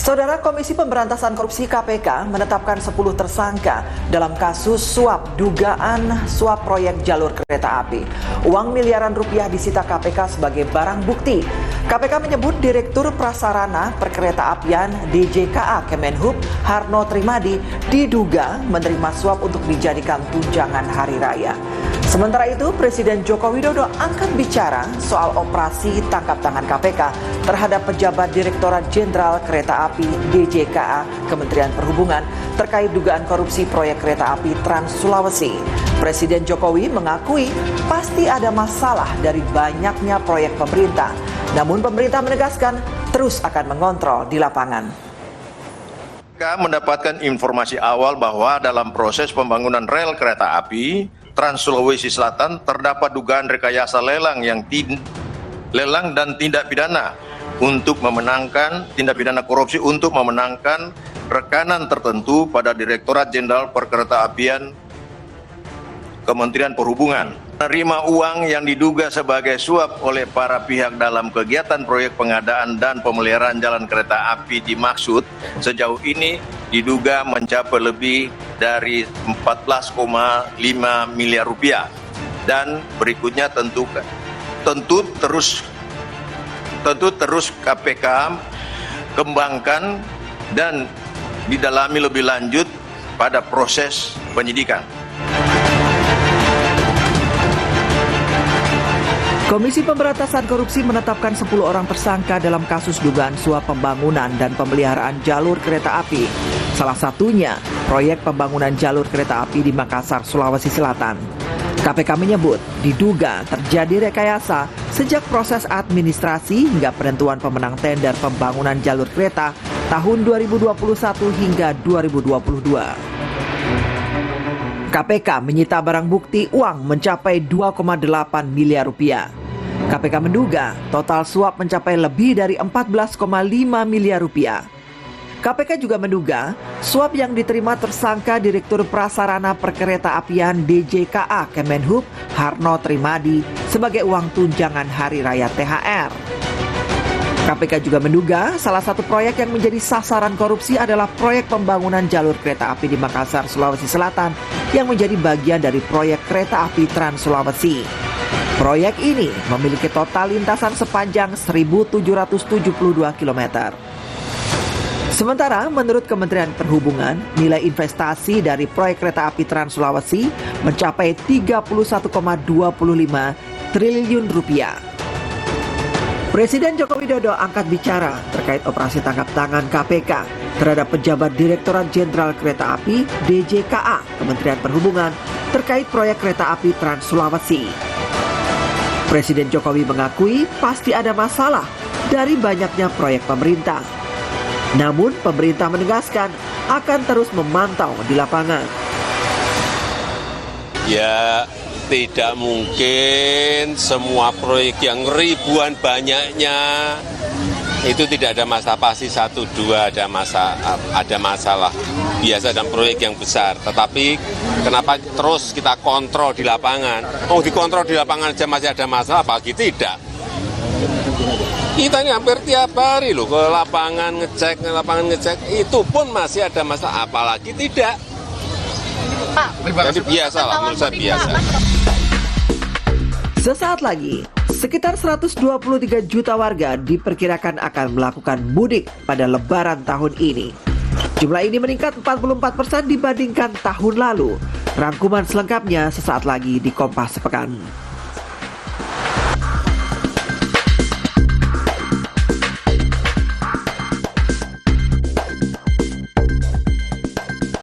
Saudara, Komisi Pemberantasan Korupsi KPK menetapkan 10 tersangka dalam kasus suap dugaan suap proyek jalur kereta api. Uang miliaran rupiah disita KPK sebagai barang bukti. KPK menyebut Direktur Prasarana Perkeretaapian DJKA Kemenhub Harno Trimadi diduga menerima suap untuk dijadikan tunjangan hari raya. Sementara itu, Presiden Joko Widodo angkat bicara soal operasi tangkap tangan KPK terhadap pejabat Direktorat Jenderal Kereta Api DJKA Kementerian Perhubungan terkait dugaan korupsi proyek kereta api Trans Sulawesi. Presiden Jokowi mengakui pasti ada masalah dari banyaknya proyek pemerintah. Namun pemerintah menegaskan terus akan mengontrol di lapangan. Kita mendapatkan informasi awal bahwa dalam proses pembangunan rel kereta api Trans Sulawesi Selatan terdapat dugaan rekayasa lelang dan tindak pidana untuk memenangkan tindak pidana korupsi untuk memenangkan rekanan tertentu pada Direktorat Jenderal Perkeretaapian Kementerian Perhubungan. Menerima uang yang diduga sebagai suap oleh para pihak dalam kegiatan proyek pengadaan dan pemeliharaan jalan kereta api dimaksud sejauh ini diduga mencapai lebih dari 14,5 miliar rupiah. Dan berikutnya tentu terus KPK kembangkan dan didalami lebih lanjut pada proses penyidikan. Komisi Pemberantasan Korupsi menetapkan 10 orang tersangka dalam kasus dugaan suap pembangunan dan pemeliharaan jalur kereta api. Salah satunya, proyek pembangunan jalur kereta api di Makassar, Sulawesi Selatan. KPK menyebut diduga terjadi rekayasa sejak proses administrasi hingga penentuan pemenang tender pembangunan jalur kereta tahun 2021 hingga 2022. KPK menyita barang bukti uang mencapai 2,8 miliar rupiah. KPK menduga total suap mencapai lebih dari 14,5 miliar rupiah. KPK juga menduga suap yang diterima tersangka Direktur Prasarana Perkeretaapian DJKA Kemenhub Harno Trimadi sebagai uang tunjangan hari raya THR. KPK juga menduga salah satu proyek yang menjadi sasaran korupsi adalah proyek pembangunan jalur kereta api di Makassar, Sulawesi Selatan yang menjadi bagian dari proyek kereta api Trans Sulawesi. Proyek ini memiliki total lintasan sepanjang 1.772 km. Sementara menurut Kementerian Perhubungan, nilai investasi dari proyek kereta api Trans Sulawesi mencapai 31,25 triliun rupiah. Presiden Joko Widodo angkat bicara terkait operasi tangkap tangan KPK terhadap pejabat Direktorat Jenderal Kereta Api DJKA Kementerian Perhubungan terkait proyek kereta api Trans Sulawesi. Presiden Jokowi mengakui pasti ada masalah dari banyaknya proyek pemerintah. Namun pemerintah menegaskan akan terus memantau di lapangan. Ya, tidak mungkin semua proyek yang ribuan banyaknya itu tidak ada masalah, pasti satu dua ada masalah biasa dalam proyek yang besar. Tetapi kenapa terus kita kontrol di lapangan? Oh, dikontrol di lapangan aja masih ada masalah, apalagi tidak. Kita ini hampir tiap hari loh ke lapangan ngecek, itu pun masih ada masalah, apalagi tidak. Jadi biasa lah, menurut saya biasa. Sesaat lagi, sekitar 123 juta warga diperkirakan akan melakukan mudik pada Lebaran tahun ini. Jumlah ini meningkat 44% dibandingkan tahun lalu. Rangkuman selengkapnya sesaat lagi di Kompas Sepekan.